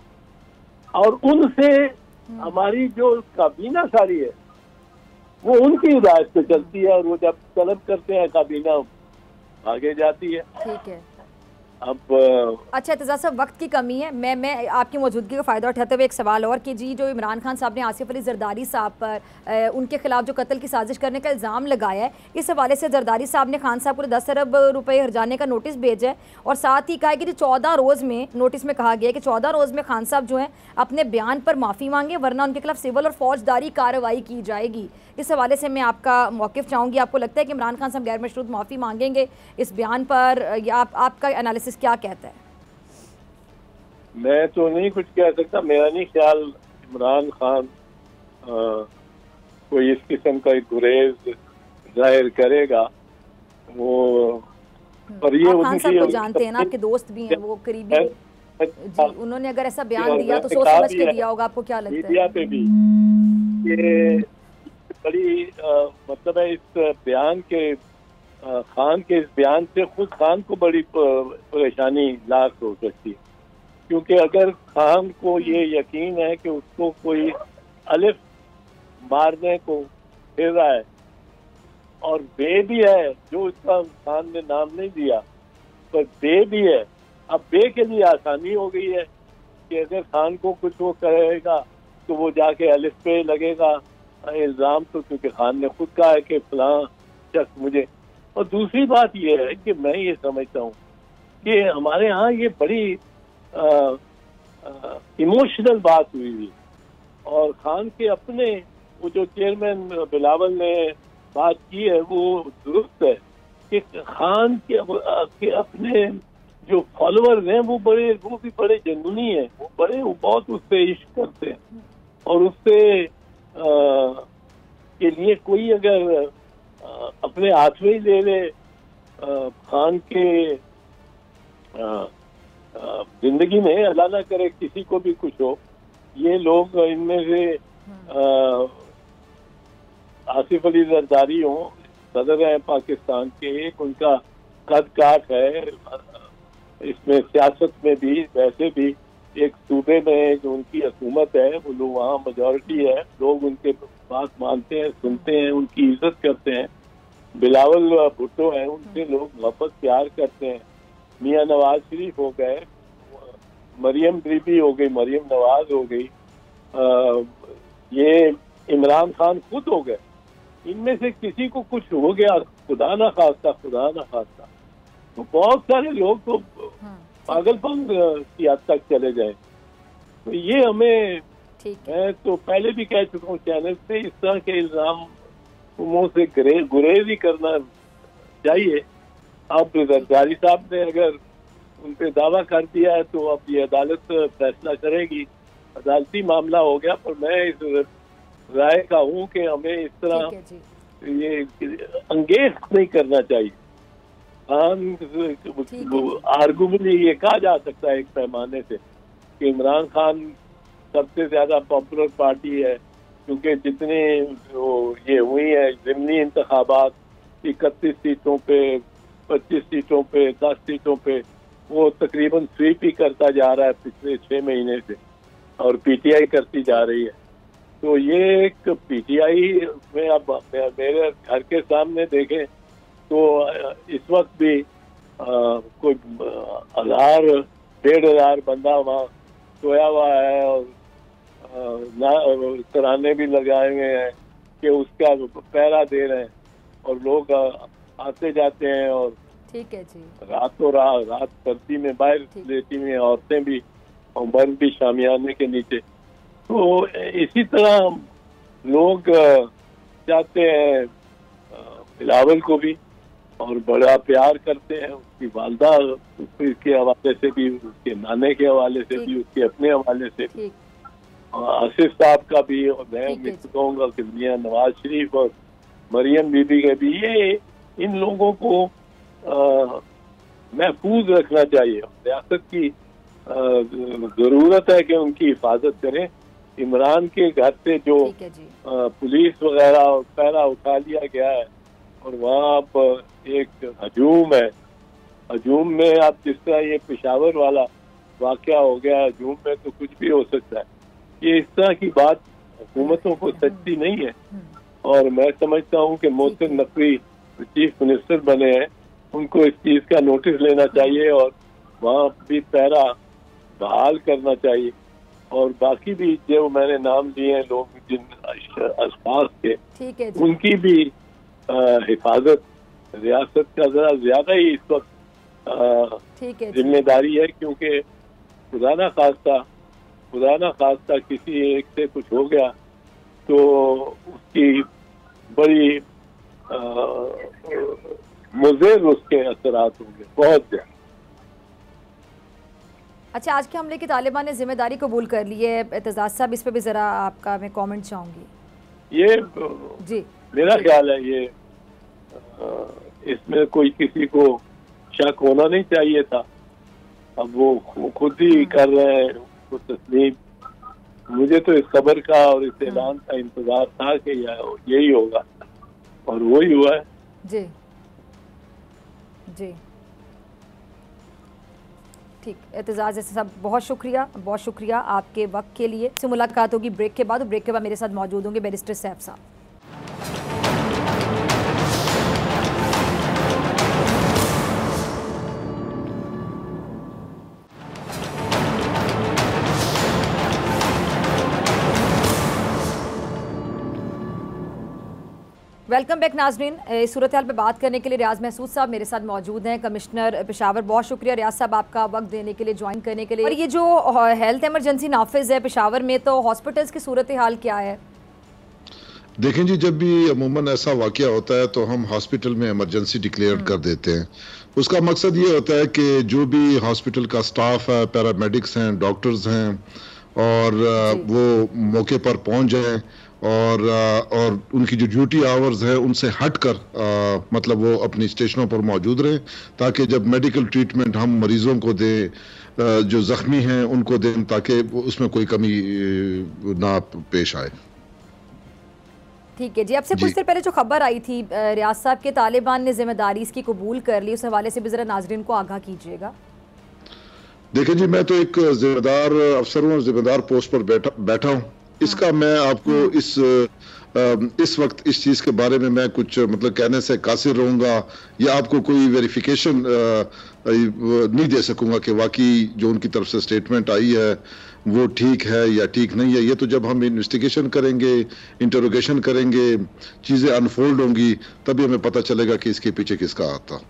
Speaker 2: और उनसे हमारी जो काबीना सारी है वो उनकी हिदायत पे चलती है, और वो जब तलब करते हैं काबीना आगे जाती है।
Speaker 1: ठीक है।
Speaker 2: अब
Speaker 1: अच्छा एतजाज़ साहब, वक्त की कमी है, मैं आपकी मौजूदगी का फ़ायदा उठाते हुए एक सवाल और कि जी जो इमरान खान साहब ने आसिफ अली जरदारी साहब पर उनके खिलाफ जो कत्ल की साजिश करने का इल्ज़ाम लगाया है, इस हवाले से जरदारी साहब ने खान साहब को 10 अरब रुपए हर्जाने का नोटिस भेजा है, और साथ ही कहा है कि 14 रोज़ में, नोटिस में कहा गया है कि 14 रोज़ में खान साहब जो हैं अपने बयान पर माफ़ी मांगे, वरना उनके खिलाफ सिविल और फौजदारी कार्रवाई की जाएगी। इस हवाले से मैं आपका मौक़िफ़ चाहूँगी, आपको लगता है कि इमरान खान साहब गैर मशरूत माफ़ी मांगेंगे इस बयान पर, या आपका एनालिसिस क्या कहता है?
Speaker 2: मैं तो नहीं कुछ कह सकता, मेरा नहीं ख्याल इमरान खान कोई इस किस्म का गुरेज जाहिर करेगा। वो पर ये
Speaker 1: खान साहब को जानते हैं ना, आपके दोस्त भी हैं, वो करीबी जी, उन्होंने अगर ऐसा बयान दिया तो सोच समझ के दिया होगा, आपको क्या लगता है?
Speaker 2: मीडिया पे भी ये बड़ी मतलब है, इस बयान के खान के इस बयान से खुद खान को बड़ी परेशानी लाक हो सकती है, क्योंकि अगर खान को ये यकीन है कि उसको कोई अलिफ मारने को फिर रहा है, और बे भी है, जो इसका खान ने नाम नहीं दिया पर बे भी है। अब बे के लिए आसानी हो गई है कि अगर खान को कुछ वो करेगा तो वो जाके अलिफ पे लगेगा इल्ज़ाम, तो क्योंकि खान ने खुद कहा है कि फलां शख्स मुझे। और दूसरी बात ये है कि मैं ये समझता हूँ कि हमारे यहाँ ये बड़ी इमोशनल बात हुई थी, और खान के अपने वो जो चेयरमैन बिलावल ने बात की है वो दुरुस्त है कि खान के अपने जो फॉलोअर्स हैं वो भी बड़े जनूनी हैं, वो बहुत उससे इश्क करते हैं, और उससे के लिए कोई अगर अपने हाथ में ही ले ले खान के जिंदगी में, अल्लाह ना करे किसी को भी कुछ हो, ये लोग इनमें से आसिफ अली जरदारी हो, सदर हैं पाकिस्तान के, एक उनका कद काठ है इसमें, सियासत में भी वैसे भी, एक सूबे में जो उनकी हुकूमत है वो लोग वहाँ मेजॉरिटी है, लोग उनके बात मानते हैं, सुनते हैं, उनकी इज्जत करते हैं। बिलावल भुट्टो हैं, उनसे लोग मोहब्बत प्यार करते हैं। मियाँ नवाज शरीफ हो गए, मरियम बीबी हो गई, मरियम नवाज हो गई, ये इमरान खान खुद हो गए। इनमें से किसी को कुछ हो गया, खुदा ना खास्ता, तो बहुत सारे लोग तो पागलपन की हद तक चले जाए। तो ये हमें, मैं तो पहले भी कह चुका हूँ चैनल पे, इस तरह के इल्जामों से गुरेज ही करना चाहिए। अब जरदारी साहब ने अगर उन पे दावा कर दिया है तो अब ये अदालत फैसला करेगी, अदालती मामला हो गया। पर मैं इस राय का हूँ कि हमें इस तरह ये अंगेज नहीं करना चाहिए। आर्गुमेंटली ये कहा जा सकता है एक पैमाने से कि इमरान खान सबसे ज्यादा पॉपुलर पार्टी है, क्योंकि जितने ये हुई है ज़िमनी इंतखाबात 31 सीटों पे, 25 सीटों पे, 10 सीटों पे, वो तकरीबन स्वीप ही करता जा रहा है पिछले 6 महीने से, और पीटीआई करती जा रही है। तो ये एक पीटीआई में अब मेरे घर के सामने देखें तो इस वक्त भी कोई 1000-1500 बंदा वहाँ सोया हुआ है, और तराने भी लगाए हुए हैं कि उसका पहरा दे रहे हैं, और लोग आते जाते हैं, और
Speaker 1: ठीक है जी,
Speaker 2: रात सर्दी में बाहर लेती हुई औरतें भी और मर्द भी शामियाने के नीचे। तो इसी तरह लोग चाहते हैं बिलावल को भी, और बड़ा प्यार करते हैं उसकी वालदा के हवाले से भी, उसके नाने के हवाले से भी, उसके अपने हवाले से भी, आसिफ साहब का भी, और मैं उम्मीद कहूँगा कि मियां नवाज शरीफ और मरियम बीबी के भी। ये इन लोगों को महफूज रखना चाहिए। रियासत की जरूरत है कि उनकी हिफाजत करें। इमरान के घर से जो पुलिस वगैरह और पहरा उठा लिया गया है, और वहाँ अब एक हजूम है, हजूम में अब जिस तरह ये पेशावर वाला वाकया हो गया, हजूम में तो कुछ भी हो सकता है। ये इस तरह की बात हुकूमतों को सच्ची नहीं है, और मैं समझता हूँ कि मोहसिन नकवी चीफ मिनिस्टर बने हैं, उनको इस चीज का नोटिस लेना चाहिए और वहाँ भी पहरा बहाल करना चाहिए। और बाकी भी जो मैंने नाम लिए हैं लोग जिन अशखास के, उनकी भी हिफाजत रियासत का जरा ज्यादा ही इस वक्त जिम्मेदारी है, क्योंकि खुदा ना खास्ता किसी एक से कुछ हो गया तो उसकी बड़ी मुज़र उसके असरात होंगे बहुत ज्यादा।
Speaker 1: अच्छा, आज के हमले की तालिबान ने जिम्मेदारी कबूल कर ली है। एतजाज साहब, इस पे भी जरा आपका मैं कमेंट चाहूंगी।
Speaker 2: ये
Speaker 1: जी,
Speaker 2: मेरा ख्याल है ये इसमें कोई किसी को शक होना नहीं चाहिए था। अब वो खुद ही कर रहे हैं उसको तस्लीम। मुझे तो इस खबर का और इस ऐलान का इंतजार था कि यही होगा, और वही हुआ है।
Speaker 1: जी जी, ठीक। एतजाज साहब, बहुत शुक्रिया आपके वक्त के लिए। से मुलाकात होगी ब्रेक के बाद, और ब्रेक के बाद मेरे साथ मौजूद होंगे बैरिस्टर सैफ साहब। वेलकम बैक नाजरीन। इस सूरत हाल पर बात करने के लिए रियाज महसूद साहब मेरे साथ मौजूद हैं, कमिश्नर पेशावर। बहुत शुक्रिया रियाज साहब आपका वक्त देने के लिए, ज्वाइन करने के लिए। और ये जो हेल्थ इमरजेंसी नाफिज है पेशावर में, तो हॉस्पिटल्स की सूरत हाल क्या है?
Speaker 3: देखें जी, जब भी अमूमन ऐसा वाकया होता है तो हम हॉस्पिटल में इमरजेंसी डिक्लेयर कर देते हैं। उसका मकसद ये होता है कि जो भी हॉस्पिटल का स्टाफ है, पैरामेडिक्स हैं, डॉक्टर्स हैं, और वो मौके पर पहुंच जाएं, और उनकी जो ड्यूटी आवर्स है उनसे हटकर मतलब वो अपनी स्टेशनों पर मौजूद रहें, ताकि जब मेडिकल ट्रीटमेंट हम मरीजों को दें, जो जख्मी हैं उनको दें, ताकि उसमें कोई कमी ना पेश आए।
Speaker 1: ठीक है जी। अब से कुछ देर पहले जो खबर आई थी रियाज साहब के तालिबान ने जिम्मेदारी इसकी कबूल कर ली, उस हवाले से भी जरा नाजरीन को आगाह कीजिएगा।
Speaker 3: देखिए जी, मैं तो एक जिम्मेदार अफसर हूँ, जिम्मेदार पोस्ट पर बैठा हूँ। इसका मैं आपको इस वक्त इस चीज के बारे में मैं कुछ मतलब कहने से कासिर रहूंगा, या आपको कोई वेरिफिकेशन नहीं दे सकूंगा कि वाकई जो उनकी तरफ से स्टेटमेंट आई है वो ठीक है या ठीक नहीं है। ये तो जब हम इन्वेस्टिगेशन करेंगे, इंटरोगेशन करेंगे, चीजें अनफोल्ड होंगी, तभी हमें पता चलेगा कि इसके पीछे किसका हाथ था।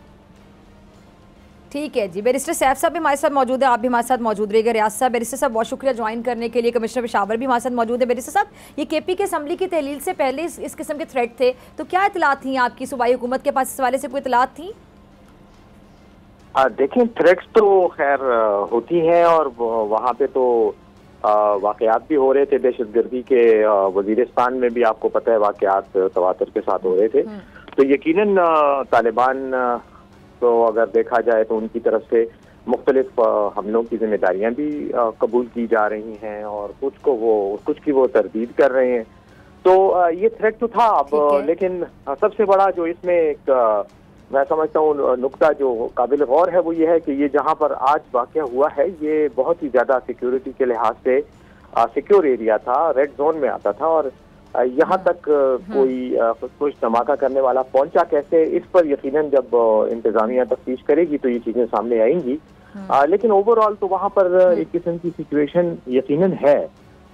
Speaker 1: ठीक है जी, बैरिस्टर सैफ साहब भी हमारे साथ मौजूद है, आप भी हमारे साथ मौजूद रहिएगा। रियाज साहब, बैरिस्टर साहब बहुत शुक्रिया ज्वाइन करने के लिए। कमिश्नर पेशावर भी हमारे साथ मौजूद है। बैरिस्टर साहब, ये केपी के असम्बली की तहलील से पहले इस किस्म के थ्रेट थे, तो क्या इतलात थी आपकी सूबाई हुकूमत के पास, इस हवाले से कोई इतलात थी?
Speaker 4: देखिए, थ्रेट्स तो खैर होती हैं और वहाँ पे तो वाकयात भी हो रहे थे दहशतगर्दी के। वजीरिस्तान में भी आपको पता है वाकयात तवातर के साथ हो रहे थे। तो यकीनन तालिबान तो अगर देखा जाए तो उनकी तरफ से मुख्तलिफ हमलों की जिम्मेदारियां भी कबूल की जा रही हैं और कुछ की वो तरदीद कर रहे हैं। तो ये थ्रेट तो था अब, लेकिन सबसे बड़ा जो इसमें एक मैं समझता हूँ नुक्ता जो काबिल गौर है वो ये है कि ये जहाँ पर आज वाक़या हुआ है ये बहुत ही ज़्यादा सिक्योरिटी के लिहाज से सिक्योर एरिया था, रेड जोन में आता था और यहाँ तक कोई धमाका करने वाला पहुंचा कैसे, इस पर यकीनन जब इंतजामिया तफ्तीश करेगी तो ये चीजें सामने आएंगी। लेकिन ओवरऑल तो वहाँ पर एक किस्म की सिचुएशन यकीनन है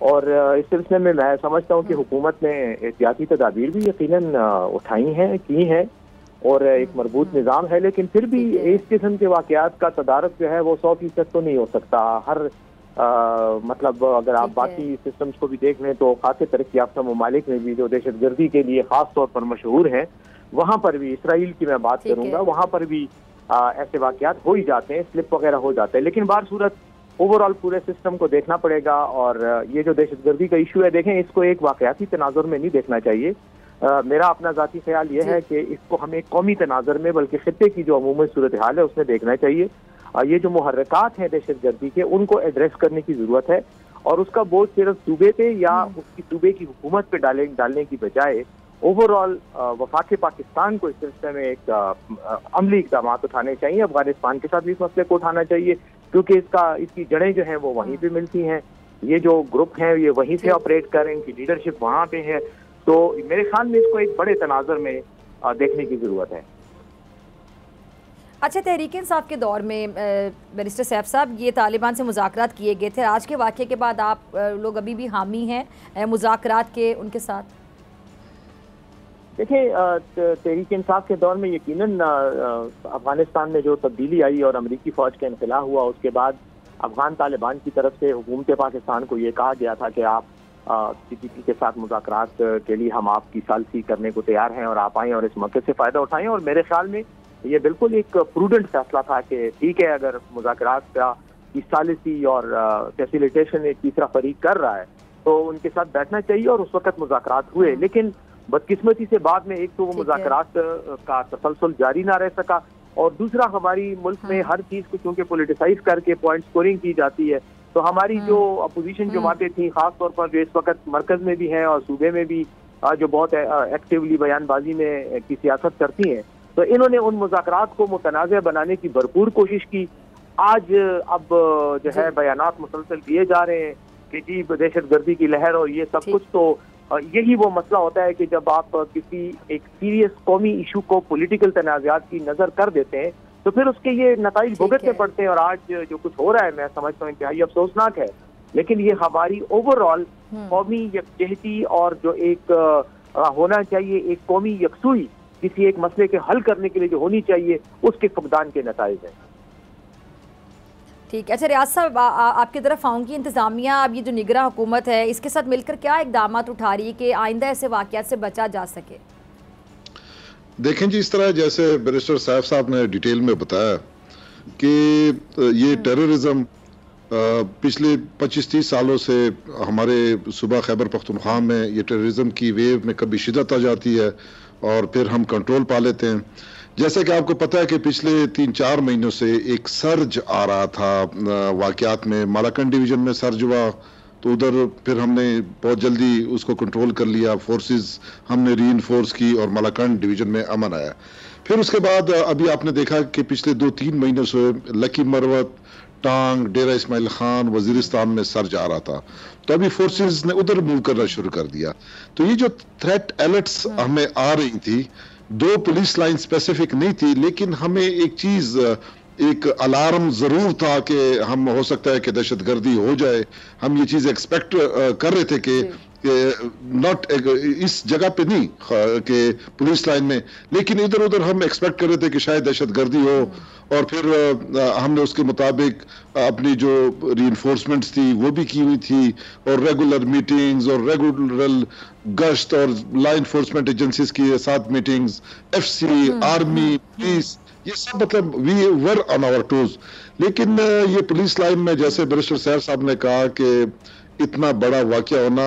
Speaker 4: और इस सिलसिले में मैं समझता हूँ कि हुकूमत ने एहतियाती तदाबीर भी यकीनन उठाई हैं, की हैं और एक मजबूत निज़ाम है। लेकिन फिर भी इस किस्म के वाक़यात का तदारक जो है वो 100% तो नहीं हो सकता। हर मतलब अगर आप बाकी सिस्टम्स को भी देख लें तो खासे तरक्की याफ्ता ममालिक में भी जो दहशतगर्दी के लिए खास तौर पर मशहूर हैं, वहाँ पर भी इसराइल की मैं बात करूँगा, वहाँ पर भी ऐसे वाक़यात हो ही जाते हैं, स्लिप वगैरह हो जाते हैं। लेकिन बार सूरत ओवरऑल पूरे सिस्टम को देखना पड़ेगा और ये जो दहशतगर्दी का इशू है, देखें इसको एक वाक़याती तनाजुर में नहीं देखना चाहिए। मेरा अपना ज़ाती ख्याल ये है कि इसको हमें कौमी तनाजुर में बल्कि खित्ते की जो अमूमी सूरत हाल है उसमें देखना चाहिए। ये जो मुहर्रिकात हैं दहशतगर्दी के उनको एड्रेस करने की ज़रूरत है और उसका बोझ सिर्फ सूबे पे या उसकी सूबे की हुकूमत पे डालने की बजाय ओवरऑल वफाक पाकिस्तान को इस सिलसिले में एक अमली इक़दाम उठाने चाहिए। अफगानिस्तान के साथ भी इस मसले को उठाना चाहिए क्योंकि इसकी जड़ें जो हैं वो वहीं पे मिलती हैं। ये जो ग्रुप हैं ये वहीं से ऑपरेट कर रहे हैं, इनकी लीडरशिप वहाँ पे है। तो मेरे ख्याल में इसको एक बड़े तनाजुर में देखने की ज़रूरत है।
Speaker 1: अच्छा, तहरीक इंसाफ के दौर में बैरिस्टर सैफ साहब ये तालिबान से मुज़ाकरात किए गए थे, आज के वाक़े के बाद आप लोग अभी भी हामी हैं मुज़ाकरात के उनके साथ?
Speaker 4: देखिए, तहरीक इंसाफ के दौर में यकीनन अफगानिस्तान में जो तब्दीली आई और अमरीकी फ़ौज का इनखला हुआ उसके बाद अफगान तालिबान की तरफ से हुकूमत पाकिस्तान को ये कहा गया था कि आप CPP के साथ मुज़ाकरात के लिए हम आपकी सालसी करने को तैयार हैं और आप आएँ और इस मौके से फ़ायदा उठाएँ। और मेरे ख्याल में ये बिल्कुल एक प्रूडेंट फैसला था कि ठीक है, अगर मुज़ाकरात की सालिसी और फैसिलिटेशन एक तीसरा फरीक कर रहा है तो उनके साथ बैठना चाहिए और उस वक्त मुज़ाकरात हुए। लेकिन बदकिस्मती से बाद में एक तो वो मुज़ाकरात का तसलसल जारी ना रह सका और दूसरा हमारी मुल्क में हर चीज़ को क्योंकि पोलिटिसाइज करके पॉइंट स्कोरिंग की जाती है तो हमारी जो अपोजिशन जमातें थी खास तौर पर जो इस वक्त मरकज में भी हैं और सूबे में भी जो बहुत एक्टिवली बयानबाजी में की सियासत करती हैं, तो इन्होंने उन मुज़ाकरात को मुतनाज़ बनाने की भरपूर कोशिश की। आज अब जो है बयानात मुसलसल दिए जा रहे हैं कि जी दहशतगर्दी की लहर और ये सब कुछ। तो यही वो मसला होता है कि जब आप किसी एक सीरियस कौमी इशू को पॉलिटिकल तनाज़ात की नज़र कर देते हैं तो फिर उसके ये नताइज भुगतने पड़ते हैं। और आज जो कुछ हो रहा है मैं समझता हूँ इंतहाई अफसोसनाक है, लेकिन ये हमारी ओवरऑल कौमी यकजहती और जो एक होना चाहिए एक कौमी यकसुई किसी एक मसले के हल करने के लिए जो होनी चाहिए उसके फुकदान के नताइज हैं।
Speaker 1: ठीक है। अच्छा रियाज साहब, आपकी तरफ आऊँगी। इंतज़ामिया अब ये जो निगरां हुकूमत है इसके साथ मिलकर क्या इक़दाम उठा रही है कि आइंदा ऐसे वाक़यात से बचा जा सके?
Speaker 3: देखें जी, इस तरह जैसे बैरिस्टर सैफ साहब ने डिटेल में बताया कि ये टेररिज्म पिछले 25-30 सालों से हमारे सूबा खैबर पख्तूनख्वा में ये टेररिज्म की वेव में कभी शिद्दत आ जाती है और फिर हम कंट्रोल पा लेते हैं। जैसे कि आपको पता है कि पिछले 3-4 महीनों से एक सर्ज आ रहा था वाक़यात में। मालाकंड डिवीज़न में सर्ज हुआ तो उधर फिर हमने बहुत जल्दी उसको कंट्रोल कर लिया, फोर्सेस हमने रीइंफोर्स की और मालाकंड डिवीज़न में अमन आया। फिर उसके बाद अभी आपने देखा कि पिछले 2-3 महीनों से लकी मरवत, टांग, डेरा इस्माइल खान, वजीरिस्तान में सर्ज आ रहा था, तो अभी फोर्सेस ने उधर मूव करना शुरू कर दिया। तो ये जो थ्रेट अलर्ट्स हमें आ रही थी, 2 पुलिस लाइन स्पेसिफिक नहीं थी, लेकिन हमें एक चीज एक अलार्म जरूर था कि हम हो सकता है कि दहशतगर्दी हो जाए। हम ये चीज एक्सपेक्ट कर रहे थे कि नॉट इस जगह पे नहीं कि पुलिस लाइन में, लेकिन इधर उधर हम एक्सपेक्ट कर रहे थे कि शायद दहशतगर्दी हो और फिर हमने उसके मुताबिक अपनी जो रीइंफोर्समेंट्स थी वो भी की हुई थी, और रेगुलर मीटिंग्स और रेगुलर गश्त और लॉ इन्फोर्समेंट एजेंसीज की साथ मीटिंग्स, एफसी, आर्मी, पुलिस, ये सब मतलब we were on our toes. लेकिन ये पुलिस लाइन में जैसे बैरिस्टर सैर साहब ने कहा कि इतना बड़ा वाकया होना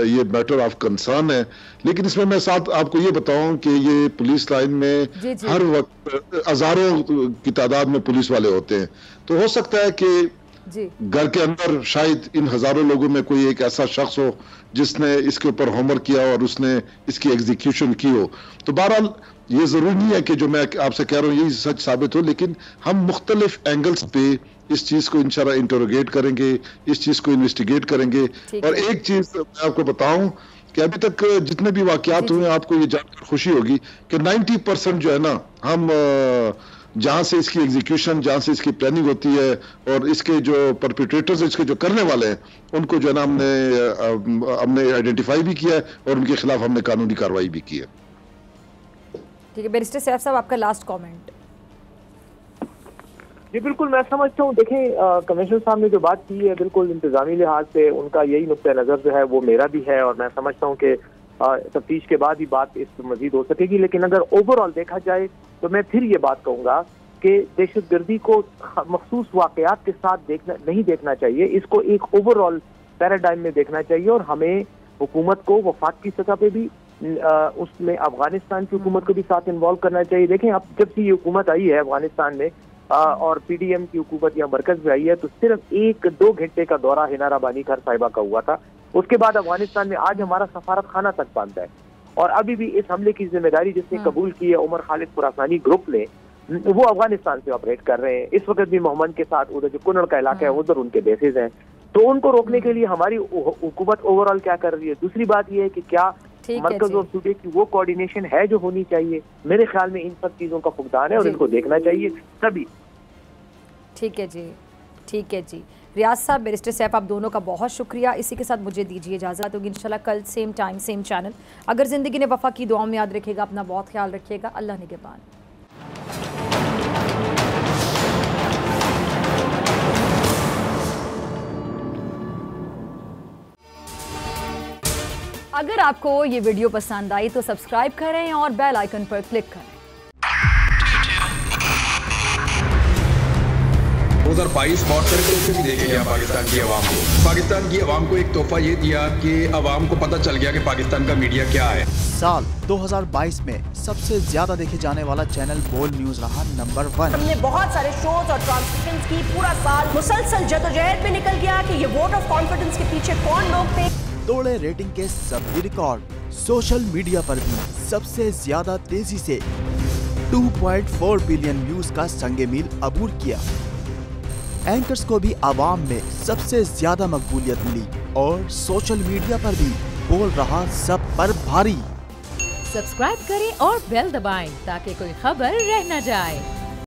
Speaker 3: ये मैटर ऑफ कंसर्न है, लेकिन इसमें मैं साथ आपको ये बताऊं कि ये पुलिस लाइन में हर वक्त हजारों की तादाद में पुलिस वाले होते हैं, तो हो सकता है कि घर के अंदर शायद इन हजारों लोगों में कोई एक ऐसा शख्स हो जिसने इसके ऊपर होमवर्क किया और उसने इसकी एग्जीक्यूशन की हो। तो बहरहाल ये जरूरी नहीं है कि जो मैं आपसे कह रहा हूँ यही सच साबित हो, लेकिन हम मुख्तलिफ एंगल्स पे इस चीज को इंशाल्लाह इंटरोगेट करेंगे, इस चीज को इन्वेस्टिगेट करेंगे। और एक चीज मैं आपको बताऊं कि अभी तक जितने भी वाकयात हुए आपको ये जानकर खुशी होगी कि 90% जो है ना, हम जहां से इसकी एग्जीक्यूशन, जहां से इसकी प्लानिंग होती है और इसके जो परपिट्रेटर्स, इसके जो करने वाले हैं, उनको जो है ना हमने आइडेंटिफाई भी किया है और उनके खिलाफ हमने कानूनी कार्रवाई भी की है।
Speaker 1: ठीक है, बैरिस्टर सैफ साहब आपका लास्ट कमेंट।
Speaker 4: जी बिल्कुल, मैं समझता हूँ, देखें कमिश्नर साहब ने जो बात की है बिल्कुल इंतजामी लिहाज से उनका यही नुक्ता नज़र जो है वो मेरा भी है, और मैं समझता हूँ कि तफ्तीश के बाद ही बात इस पर मजीद हो सकेगी। लेकिन अगर ओवरऑल देखा जाए तो मैं फिर ये बात कहूँगा कि दहशतगर्दी को मखसूस वाकयात के साथ नहीं देखना चाहिए, इसको एक ओवरऑल पैराडाइम में देखना चाहिए। और हमें हुकूमत को वफाक की सतह पे भी उसमें अफगानिस्तान की हुकूमत को भी साथ इन्वॉल्व करना चाहिए। देखें, अब जब से ये हुकूमत आई है अफगानिस्तान में और पीडीएम की हुकूमत या मरकज में आई है, तो सिर्फ 1-2 घंटे का दौरा हिना रबानी खान साहिबा का हुआ था। उसके बाद अफगानिस्तान में आज हमारा सफारत खाना तक बंद है, और अभी भी इस हमले की जिम्मेदारी जिसने कबूल की है उमर खालिद खुरासानी ग्रुप ने, वो अफगानिस्तान से ऑपरेट कर रहे हैं। इस वक्त भी मोहम्मद के साथ उधर जो कुनड़ का इलाका है उधर उनके बेसेज हैं, तो उनको रोकने के लिए हमारी हुकूमत ओवरऑल क्या कर रही है। दूसरी बात यह है कि क्या मरकज और सूबे की वो कोऑर्डिनेशन है जो होनी चाहिए। मेरे ख्याल में इन सब चीजों का फुकदान है और इनको देखना चाहिए सभी।
Speaker 1: ठीक है जी, ठीक है जी। रियाज साहब, बैरिस्टर सैफ, आप दोनों का बहुत शुक्रिया। इसी के साथ मुझे दीजिए इजाज़त होगी। इंशाल्लाह कल सेम टाइम सेम चैनल। अगर ज़िंदगी ने वफ़ा की, दुआ में याद रखिएगा, अपना बहुत ख्याल रखिएगा। अल्लाह निगहबान। अगर आपको ये वीडियो पसंद आई तो सब्सक्राइब करें और बेल आइकन पर क्लिक करें।
Speaker 6: 2022 बहुत सारे तोहफे भी देके गया पाकिस्तान की आवाम को। पाकिस्तान की आवाम को एक तोहफा ये दिया कि आवाम को पता चल गया कि पाकिस्तान का मीडिया क्या है।
Speaker 7: साल 2022 में सबसे ज्यादा देखे जाने वाला चैनल बोल न्यूज रहा नंबर 1।
Speaker 8: हमने बहुत सारे शोज और ट्रांसमिशंस की, पूरा साल मुसलसल जदोजहद में निकल गया कि ये वोट ऑफ कॉन्फिडेंस के पीछे कौन लोग थे।
Speaker 7: तोड़े रेटिंग के सभी रिकॉर्ड। सोशल मीडिया पर भी सबसे ज्यादा तेजी से 2.4 बिलियन व्यूज का संगे मील अबूर किया। एंकर्स को भी आवाम में सबसे ज्यादा मकबूलियत मिली और सोशल मीडिया पर भी बोल रहा सब पर भारी।
Speaker 5: सब्सक्राइब करें और बेल दबाएं ताकि कोई खबर रह न जाए।